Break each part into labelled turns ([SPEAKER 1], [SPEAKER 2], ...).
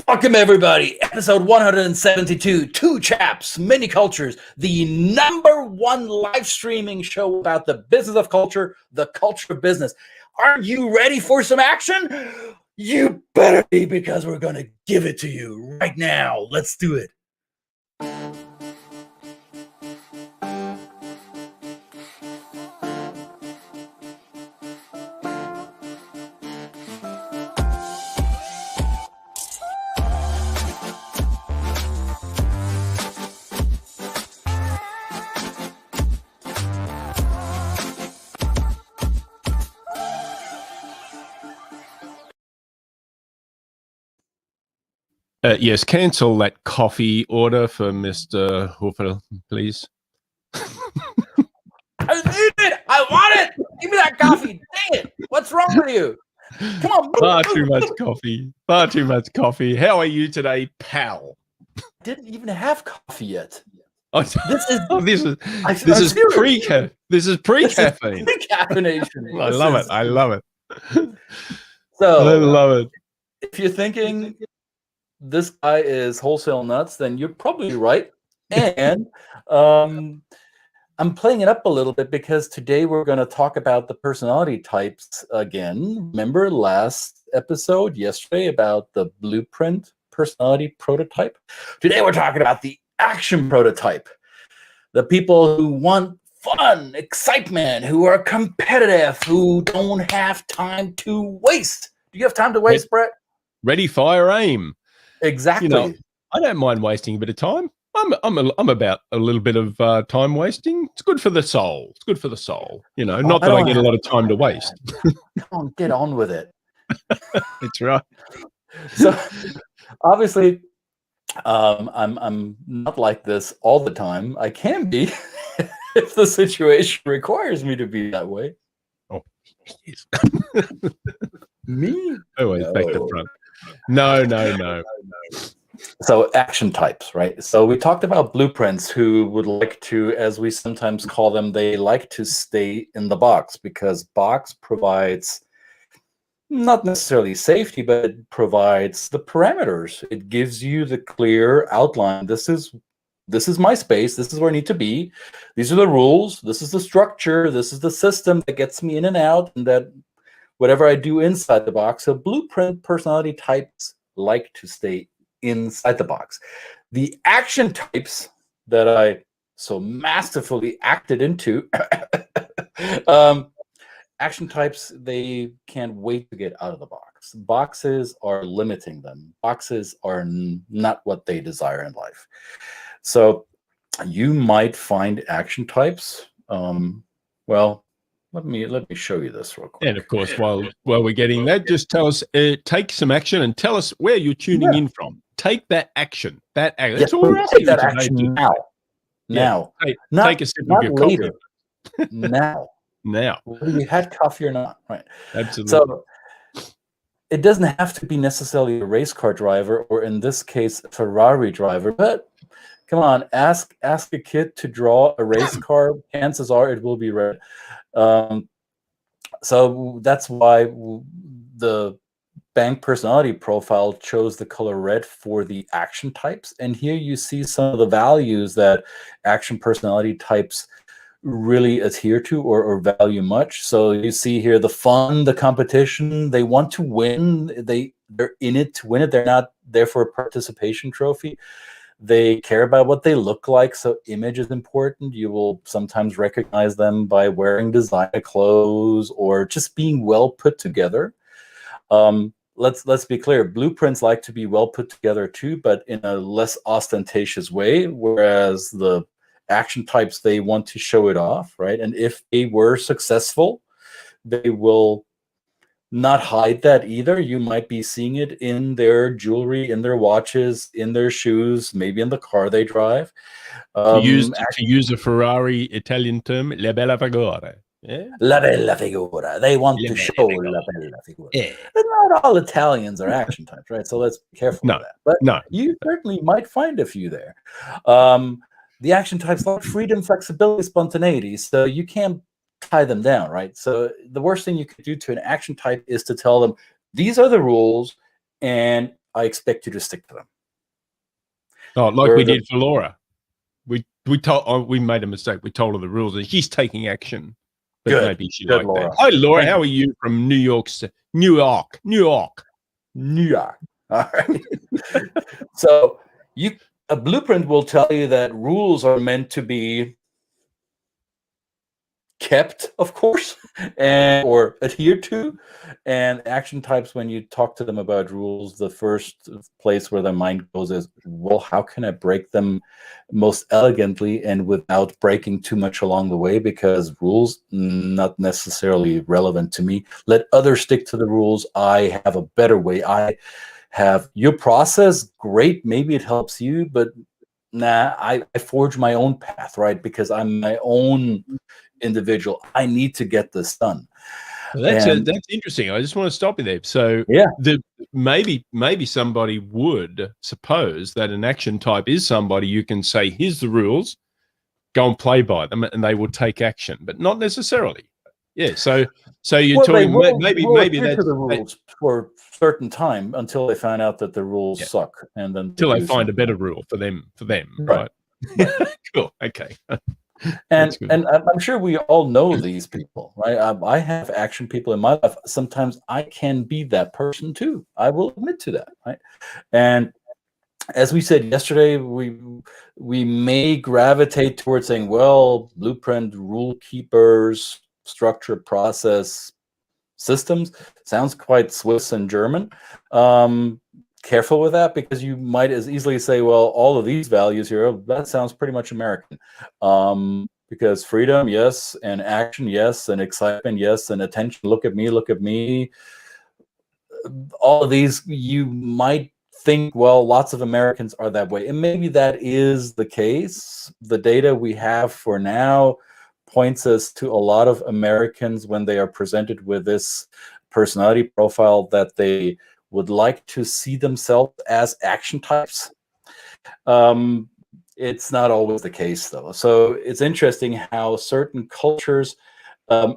[SPEAKER 1] Welcome, everybody. Episode 172, Two Chaps, Many Cultures, the #1 live streaming show about the business of culture, the culture of business. Are you ready for some action? You better be, because we're going to give it to you right now. Let's do it.
[SPEAKER 2] Yes, cancel that coffee order for Mr. Höferle, please.
[SPEAKER 1] I need it. I want it. Give me that coffee. Dang it. What's wrong with you? Come on.
[SPEAKER 2] Far too much coffee. Far too much coffee. How are you today, pal?
[SPEAKER 1] Didn't even have coffee yet.
[SPEAKER 2] Oh, this is pre-caffeine.
[SPEAKER 1] Pre-caffeination.
[SPEAKER 2] I love it. I love it.
[SPEAKER 1] So
[SPEAKER 2] I love it.
[SPEAKER 1] If you're thinking this guy is wholesale nuts, then you're probably right. And I'm playing it up a little bit because today we're going to talk about the personality types again. Remember last episode yesterday about the blueprint personality prototype? Today we're talking about the action prototype. The people who want fun, excitement, who are competitive, who don't have time to waste. Do you have time to waste, Brett?
[SPEAKER 2] Ready, fire, aim.
[SPEAKER 1] Exactly.
[SPEAKER 2] You know, I don't mind wasting a bit of time. I'm about a little bit of time wasting. It's good for the soul. It's good for the soul. You know, not that I get a lot of time to waste.
[SPEAKER 1] Come on, get on with it.
[SPEAKER 2] That's right.
[SPEAKER 1] So obviously, I'm not like this all the time. I can be if the situation requires me to be that way.
[SPEAKER 2] Oh, yes.
[SPEAKER 1] Me?
[SPEAKER 2] Always back to front. No.
[SPEAKER 1] So action types, right? So we talked about blueprints who would like to, as we sometimes call them, they like to stay in the box because box provides not necessarily safety, but it provides the parameters. It gives you the clear outline. This is my space. This is where I need to be. These are the rules. This is the structure. This is the system that gets me in and out, and that whatever I do inside the box. So blueprint personality types like to stay inside the box. The action types that I so masterfully acted into, action types, they can't wait to get out of the box. Boxes are limiting them. Boxes are not what they desire in life. So you might find action types. Well, let me show you this real quick.
[SPEAKER 2] And of course, while we're getting that, just tell us, take some action and tell us where you're tuning in from. Take that action. That's all we're asking
[SPEAKER 1] you today. Now. Now.
[SPEAKER 2] Take a sip of your
[SPEAKER 1] later.
[SPEAKER 2] coffee.
[SPEAKER 1] Now. Whether you had coffee or not. Right.
[SPEAKER 2] Absolutely.
[SPEAKER 1] So it doesn't have to be necessarily a race car driver, or in this case, a Ferrari driver, but come on, ask a kid to draw a race car. Chances are it will be red. So that's why the B.A.N.K personality profile chose the color red for the action types. And here you see some of the values that action personality types really adhere to or value much. So you see here the fun, the competition. They want to win. They're in it to win it. They're not there for a participation trophy. They care about what they look like, so image is important. You will sometimes recognize them by wearing designer clothes or just being well put together. Let's be clear, blueprints like to be well put together too, but in a less ostentatious way, whereas the action types, they want to show it off, right? And if they were successful, they will not hide that either. You might be seeing it in their jewelry, in their watches, in their shoes, maybe in the car they drive.
[SPEAKER 2] To use a Ferrari Italian term, la bella figura.
[SPEAKER 1] Yeah? La bella figura. They want to show la bella figura. Yeah. But not all Italians are action types, right? So let's be careful of that. But you certainly might find a few there. The action types like freedom, flexibility, spontaneity. So you can't tie them down, right? So the worst thing you could do to an action type is to tell them, these are the rules, and I expect you to stick to them.
[SPEAKER 2] Oh, like we did for Laura. We made a mistake. We told her the rules, and she's taking action. But
[SPEAKER 1] Good.
[SPEAKER 2] maybe she
[SPEAKER 1] Good,
[SPEAKER 2] liked
[SPEAKER 1] Laura.
[SPEAKER 2] that. Hi, Laura.
[SPEAKER 1] Thank
[SPEAKER 2] How are you from New York? New York.
[SPEAKER 1] All right. So a blueprint will tell you that rules are meant to be kept, of course, or adhered to. And action types, when you talk to them about rules, the first place where their mind goes is, well, how can I break them most elegantly and without breaking too much along the way? Because rules, not necessarily relevant to me. Let others stick to the rules. I have a better way. I have your process. Great. Maybe it helps you, but nah, I forge my own path, right? Because I'm my own individual. I need to get this done.
[SPEAKER 2] Well, that's interesting. I just want to stop you there. So
[SPEAKER 1] yeah,
[SPEAKER 2] maybe somebody would suppose that an action type is somebody you can say, here's the rules, go and play by them, and they will take action, but not necessarily. Yeah. So you're talking maybe
[SPEAKER 1] that's the rules for a certain time until they find out that the rules suck, and then
[SPEAKER 2] until they find a better rule for them, right? Cool. Okay.
[SPEAKER 1] And I'm sure we all know these people, right? I have action people in my life. Sometimes I can be that person too. I will admit to that, right? And as we said yesterday, we may gravitate towards saying, well, blueprint, rule keepers, structure, process, systems sounds quite Swiss and German. Careful with that, because you might as easily say, well, all of these values here, that sounds pretty much American. Because freedom, yes, and action, yes, and excitement, yes, and attention, look at me. All of these, you might think, well, lots of Americans are that way. And maybe that is the case. The data we have for now points us to a lot of Americans, when they are presented with this personality profile, that they would like to see themselves as action types. It's not always the case, though. So it's interesting how certain cultures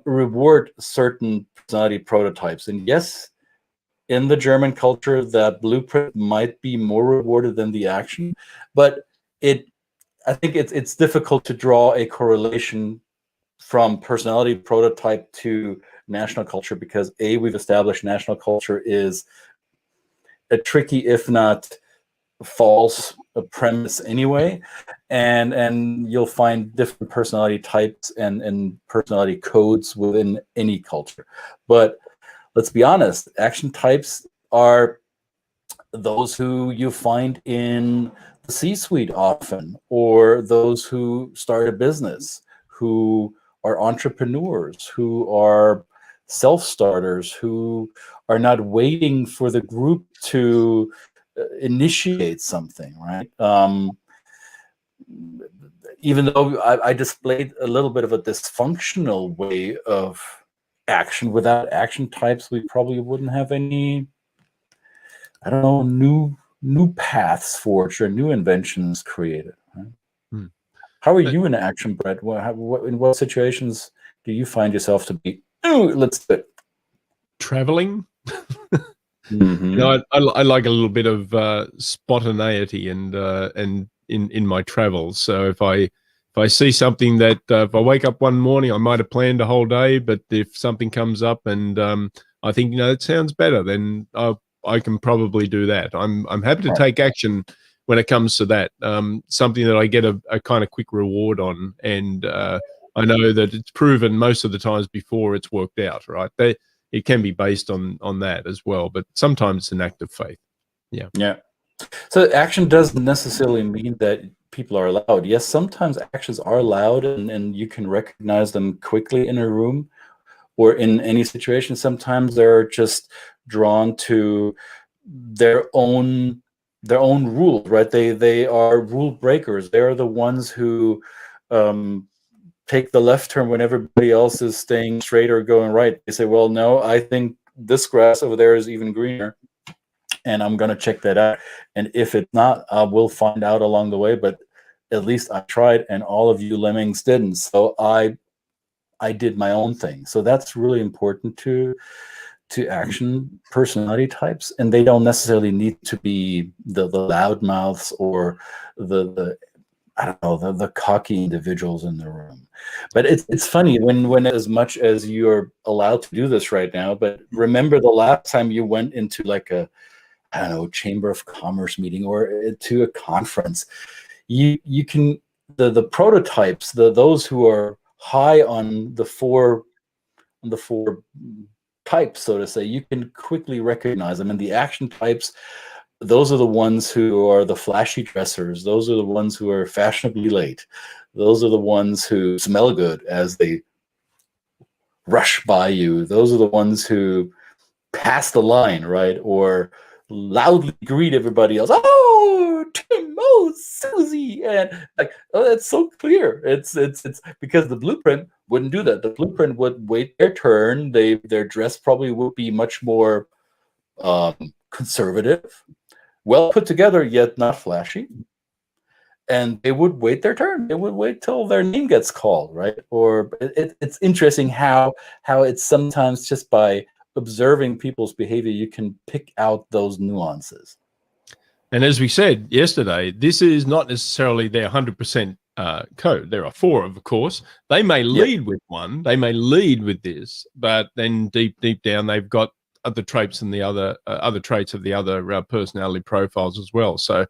[SPEAKER 1] reward certain personality prototypes. And yes, in the German culture, that blueprint might be more rewarded than the action, but I think it's difficult to draw a correlation from personality prototype to national culture, because we've established national culture is a tricky, if not false, premise anyway, and you'll find different personality types and personality codes within any culture. But let's be honest, action types are those who you find in the C-suite often, or those who start a business, who are entrepreneurs, who are self-starters, who are not waiting for the group to initiate something, right? Even though I displayed a little bit of a dysfunctional way of action, without action types, we probably wouldn't have any, I don't know, new paths forged or new inventions created. Right? How are you in action, Brett? In what situations do you find yourself to be? Let's do it.
[SPEAKER 2] Traveling. You know, I like a little bit of spontaneity and in my travels. So if I see something that if I wake up one morning, I might have planned a whole day, but if something comes up and I think, you know, it sounds better, then I can probably do that. I'm happy to take action when it comes to that. Something that I get a kind of quick reward on, and I know that it's proven most of the times before it's worked out, right? It can be based on that as well, but sometimes it's an act of faith. Yeah.
[SPEAKER 1] So action doesn't necessarily mean that people are loud. Yes, sometimes actions are loud, and you can recognize them quickly in a room or in any situation. Sometimes they're just drawn to their own rules, right? They are rule breakers. They're the ones who take the left turn when everybody else is staying straight or going right. They say, well, no, I think this grass over there is even greener, and I'm going to check that out. And if it's not, I will find out along the way, but at least I tried, and all of you lemmings didn't. So I did my own thing. So that's really important to to action personality types, and they don't necessarily need to be the loudmouths or the I don't know, the cocky individuals in the room. But it's funny when as much as you're allowed to do this right now, but remember the last time you went into like a, I don't know, Chamber of Commerce meeting or to a conference, you can, the prototypes, those who are high on the four types, so to say, you can quickly recognize them. And the action types, those are the ones who are the flashy dressers. Those are the ones who are fashionably late. Those are the ones who smell good as they rush by you. Those are the ones who pass the line, right? Or loudly greet everybody else. Oh, Tim, oh, Susie, and like, oh, that's so clear. It's because the blueprint wouldn't do that. The blueprint would wait their turn. Their dress probably would be much more conservative, well put together, yet not flashy. And they would wait their turn. They would wait till their name gets called, right? Or it's interesting how it's sometimes just by observing people's behavior, you can pick out those nuances.
[SPEAKER 2] And as we said yesterday, this is not necessarily their 100% code. There are 4, of course. They may lead with one, they may lead with this, but then deep down, they've got other traits and the other traits of the other personality profiles as well. So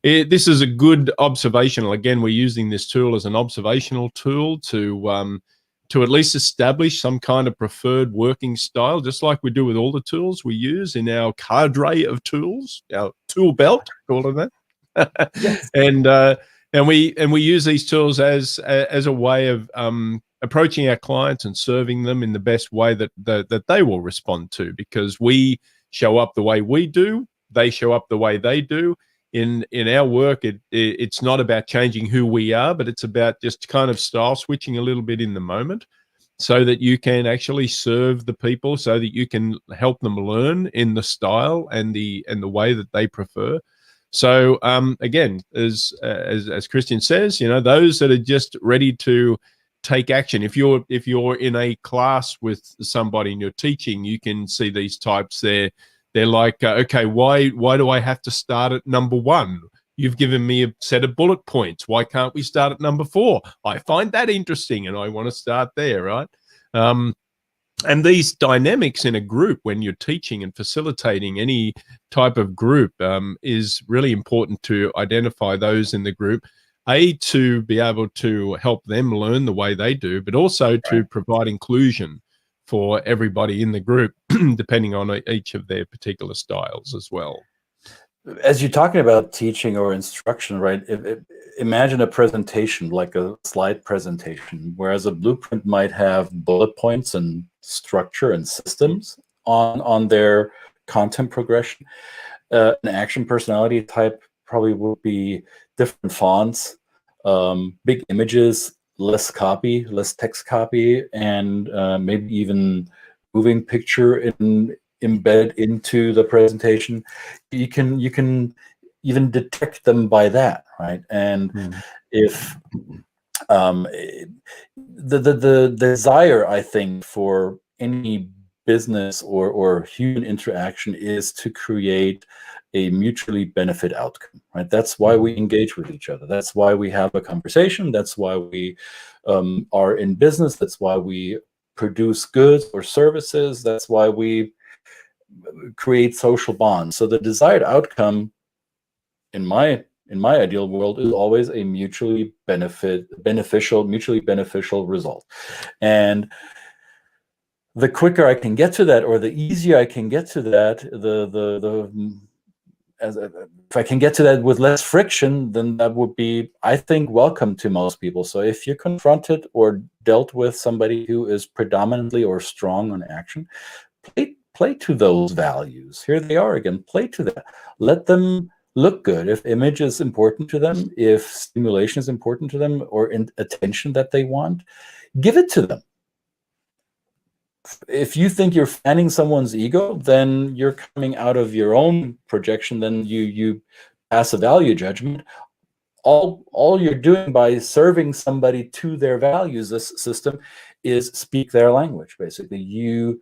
[SPEAKER 2] this is a good observational. Again, we're using this tool as an observational tool to at least establish some kind of preferred working style, just like we do with all the tools we use in our cadre of tools, our tool belt, call it that.
[SPEAKER 1] Yes.
[SPEAKER 2] And we use these tools as a way of approaching our clients and serving them in the best way that they will respond to, because we show up the way we do, they show up the way they do. In our work, it's not about changing who we are, but it's about just kind of style switching a little bit in the moment so that you can actually serve the people, so that you can help them learn in the style and the way that they prefer. So again, as Christian says, you know, those that are just ready to take action. If you're in a class with somebody and you're teaching, you can see these types there. They're like, okay, why do I have to start at number 1? You've given me a set of bullet points. Why can't we start at number 4? I find that interesting and I want to start there, right? And these dynamics in a group when you're teaching and facilitating any type of group is really important to identify those in the group, to be able to help them learn the way they do, but also to provide inclusion for everybody in the group, depending on each of their particular styles as well.
[SPEAKER 1] As you're talking about teaching or instruction, right? Imagine a presentation, like a slide presentation, whereas a blueprint might have bullet points and structure and systems on their content progression. An action personality type probably would be different fonts, big images, less copy, less text copy, and maybe even moving picture embedded into the presentation. You can even detect them by that, right? And if the desire, I think, for any business or human interaction is to create a mutually benefit outcome, right? That's why we engage with each other. That's why we have a conversation. That's why we are in business. That's why we produce goods or services. That's why we create social bonds. So the desired outcome, in my ideal world, is always a mutually beneficial result. And the quicker I can get to that, or the easier I can get to that, if I can get to that with less friction, then that would be, I think, welcome to most people. So if you're confronted or dealt with somebody who is predominantly or strong on action, play to those values. Here they are again. Play to that. Let them look good. If image is important to them, if stimulation is important to them, or attention that they want, give it to them. If you think you're fanning someone's ego, then you're coming out of your own projection. Then you pass a value judgment. All you're doing by serving somebody to their values, this system, is speak their language. Basically, you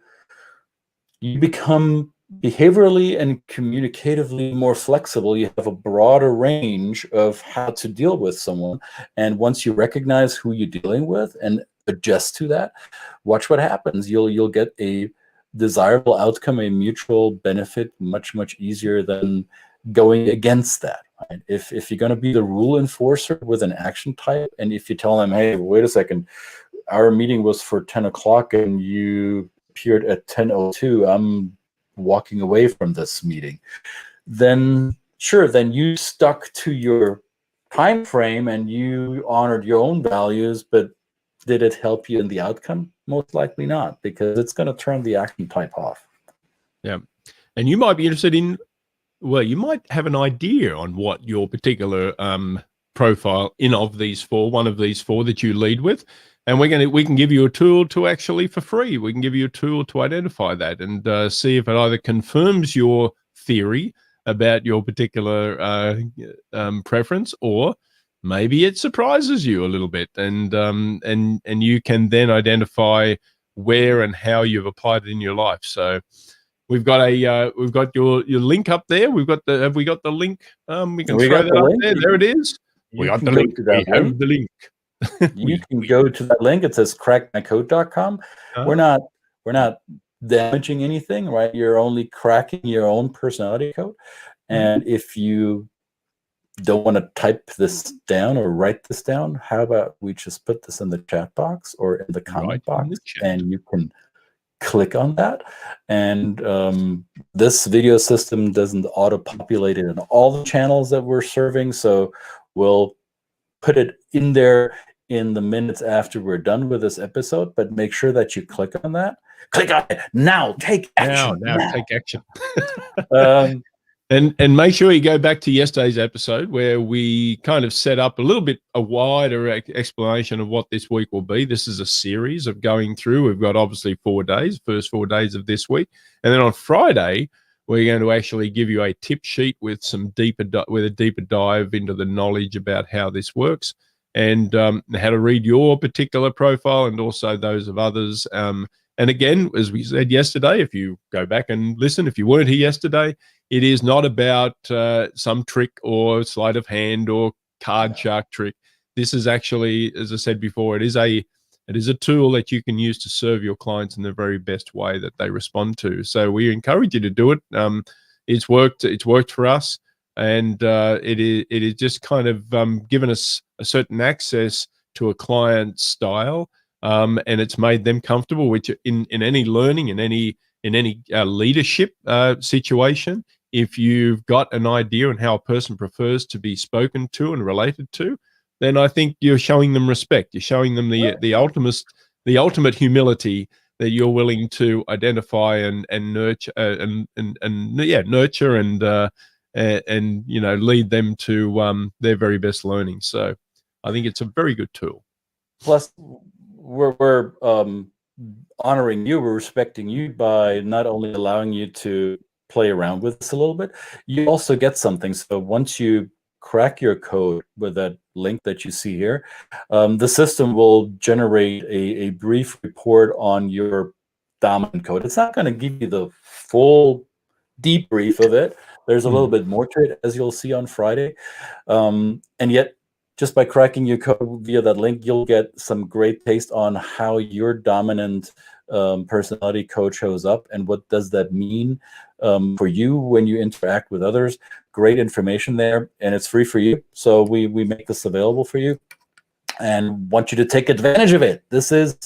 [SPEAKER 1] you become behaviorally and communicatively more flexible. You have a broader range of how to deal with someone. And once you recognize who you're dealing with and adjust to that, watch what happens. You'll get a desirable outcome, a mutual benefit, much, much easier than going against that. Right? If you're going to be the rule enforcer with an action type, and if you tell them, hey, wait a second, our meeting was for 10 o'clock and you appeared at 10:02, I'm walking away from this meeting, then sure, then you stuck to your time frame and you honored your own values, but did it help you in the outcome? Most likely not, because it's going to turn the action type off.
[SPEAKER 2] Yeah. And you might be interested in, well, you might have an idea on what your particular profile one of these four that you lead with. And we can give you a tool to actually, for free, we can give you a tool to identify that and see if it either confirms your theory about your particular preference, or maybe it surprises you a little bit, and you can then identify where and how you've applied it in your life. So we've got your link up there. Have we got the link? We can throw that up there. There it is. We got the link. We have the link.
[SPEAKER 1] You can go to that link. It says crackmycode.com. We're not damaging anything, right? You're only cracking your own personality code. And if you don't want to type this down or write this down, how about we just put this in the chat box or in the comment box, and you can click on that. And this video system doesn't auto-populate it in all the channels that we're serving, so we'll put it in there in the minutes after we're done with this episode, but make sure that you click on that. Click on it now. Take action.
[SPEAKER 2] Now. Take action. And make sure you go back to yesterday's episode where we kind of set up a little bit a wider explanation of what this week will be. This is a series of going through. We've got obviously 4 days, first 4 days of this week, and then on Friday we're going to actually give you a tip sheet with some deeper dive into the knowledge about how this works, and how to read your particular profile and also those of others. And again, as we said yesterday, if you go back and listen, if you weren't here yesterday, it is not about some trick or sleight of hand or card shark trick. This is actually, as I said before, it is a tool that you can use to serve your clients in the very best way that they respond to. So we encourage you to do it. It's worked for us, and it is just kind of given us a certain access to a client style, and it's made them comfortable, which in any learning, in any leadership situation, if you've got an idea on how a person prefers to be spoken to and related to, then I think you're showing them respect. You're showing them the ultimate humility that you're willing to identify and nurture nurture and lead them to their very best learning. So I think it's a very good tool.
[SPEAKER 1] Plus, we're honoring you, we're respecting you by not only allowing you to play around with this a little bit, you also get something. So once you crack your code with that link that you see here, the system will generate a brief report on your dominant code. It's not going to give you the full debrief of it. There's a little bit more to it, as you'll see on Friday. And yet, just by cracking your code via that link, you'll get some great taste on how your dominant personality code shows up and what does that mean for you when you interact with others. Great information there, and it's free for you. So we make this available for you and want you to take advantage of it. This is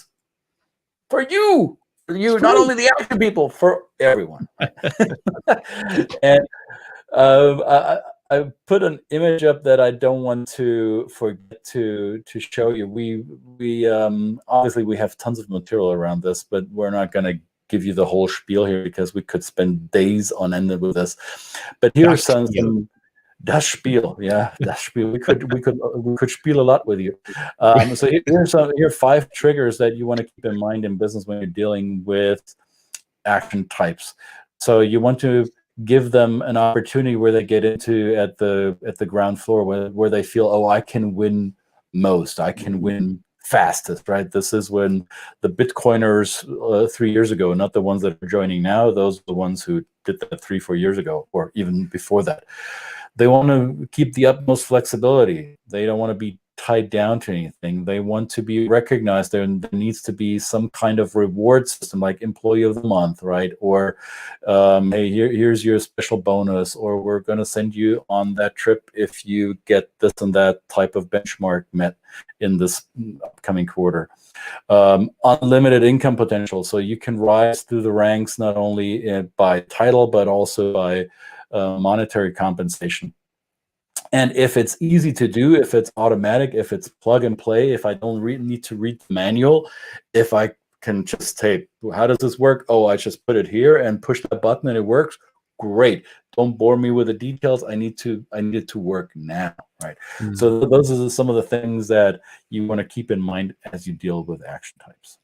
[SPEAKER 1] for you. Not only the action people, for everyone. And I put an image up that I don't want to forget to show you. We obviously we have tons of material around this, but we're not going to give you the whole spiel here because we could spend days on end with this. But here's some das Spiel, yeah, das Spiel. We could spiel a lot with you. So here are 5 triggers that you want to keep in mind in business when you're dealing with action types. So you want to give them an opportunity where they get into at the ground floor where they feel, oh, I can win most, I can win fastest, right? This is when the Bitcoiners 3 years ago, not the ones that are joining now, those are the ones who did that 3-4 years ago, or even before that. They want to keep the utmost flexibility. They don't want to be tied down to anything. They want to be recognized. There needs to be some kind of reward system, like employee of the month, right? Or hey, here's your special bonus, or we're going to send you on that trip if you get this and that type of benchmark met in this upcoming quarter. Unlimited income potential, so you can rise through the ranks not only by title but also by monetary compensation. And if it's easy to do, if it's automatic, if it's plug and play, if I don't need to read the manual, if I can just say, how does this work? Oh, I just put it here and push that button and it works. Great. Don't bore me with the details. I need it to work now, right? So those are some of the things that you want to keep in mind as you deal with action types.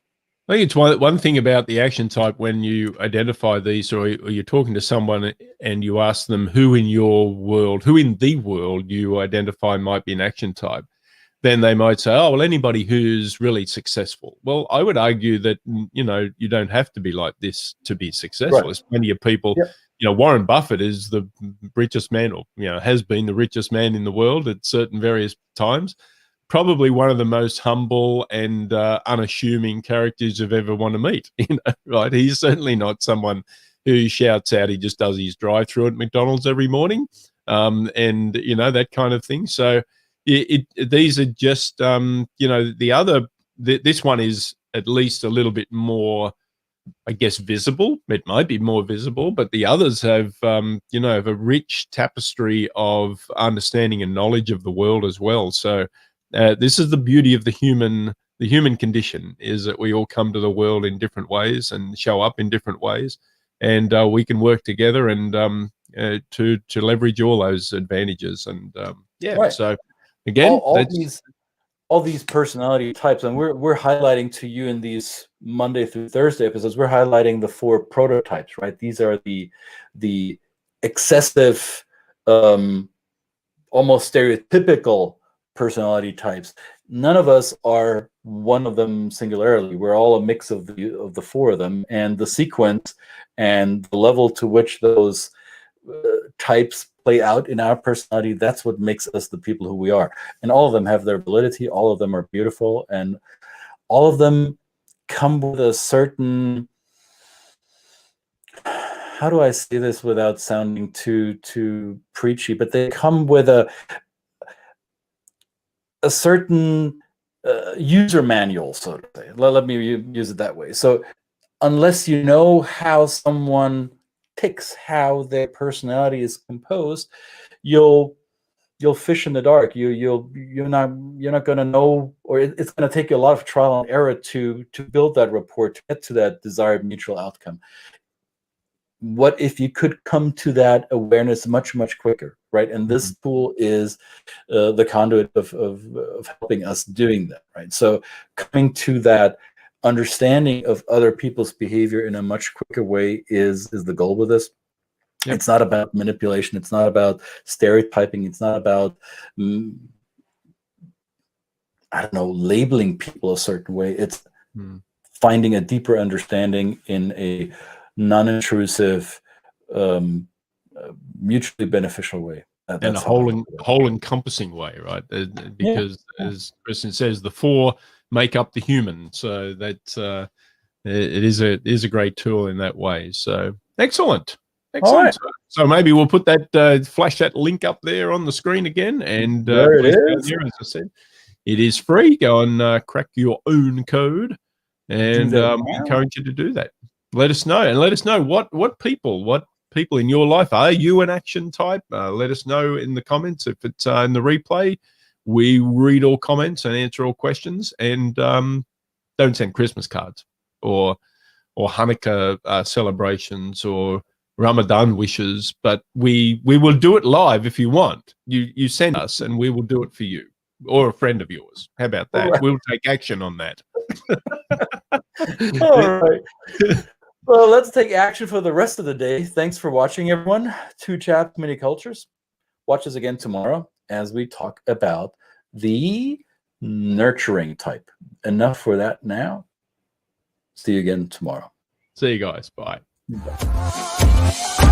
[SPEAKER 2] I think it's one thing about the action type when you identify these, or you're talking to someone and you ask them who in the world you identify might be an action type, then they might say, oh, well, anybody who's really successful. Well, I would argue that, you know, you don't have to be like this to be successful.
[SPEAKER 1] Right.
[SPEAKER 2] There's plenty of people, you know, Warren Buffett is the richest man, or, you know, has been the richest man in the world at certain various times. Probably one of the most humble and unassuming characters you've ever want to meet, you know, right? He's certainly not someone who shouts out he just does his drive-through at McDonald's every morning, and, you know, that kind of thing. So these are just, you know, this one is at least a little bit more, I guess, visible. It might be more visible, but the others have, you know, have a rich tapestry of understanding and knowledge of the world as well. So this is the beauty of the human condition, is that we all come to the world in different ways and show up in different ways, and we can work together and to leverage all those advantages. And yeah, right. So again,
[SPEAKER 1] all these personality types, and we're highlighting to you in these Monday through Thursday episodes, we're highlighting the 4 prototypes, right? These are the excessive, almost stereotypical personality types. None of us are one of them singularly. We're all a mix of the 4 of them, and the sequence and the level to which those types play out in our personality, that's what makes us the people who we are. And all of them have their validity, all of them are beautiful, and all of them come with a certain, how do I say this without sounding too preachy, but they come with a certain user manual, so to say. Let me use it that way. So unless you know how someone ticks, how their personality is composed, you'll fish in the dark. You're not going to know, or it's going to take you a lot of trial and error to build that rapport, to get to that desired mutual outcome. What if you could come to that awareness much quicker, right? And this tool is the conduit of helping us doing that, right? So coming to that understanding of other people's behavior in a much quicker way is the goal with this. Yep. It's not about manipulation. It's not about stereotyping. It's not about I don't know, labeling people a certain way. It's finding a deeper understanding in a non-intrusive, mutually beneficial way.
[SPEAKER 2] And a whole encompassing way, right? Because as Kristen says, the 4 make up the human. So that it is a great tool in that way. So excellent. Right. So maybe we'll put that flash that link up there on the screen again. And
[SPEAKER 1] there it is.
[SPEAKER 2] Here, as I said, it is free. Go and crack your own code, and we encourage you to do that. Let us know, and let us know what people in your life, are you an action type? Let us know in the comments. If it's in the replay, we read all comments and answer all questions. And don't send Christmas cards or Hanukkah celebrations or Ramadan wishes, but we will do it live if you want. You send us and we will do it for you or a friend of yours. How about that? Right. We'll take action on that.
[SPEAKER 1] All right. Well, let's take action for the rest of the day. Thanks for watching, everyone. 2 Chaps Mini Cultures. Watch us again tomorrow as we talk about the nurturing type. Enough for that now. See you again tomorrow.
[SPEAKER 2] See you guys. Bye.
[SPEAKER 1] Bye.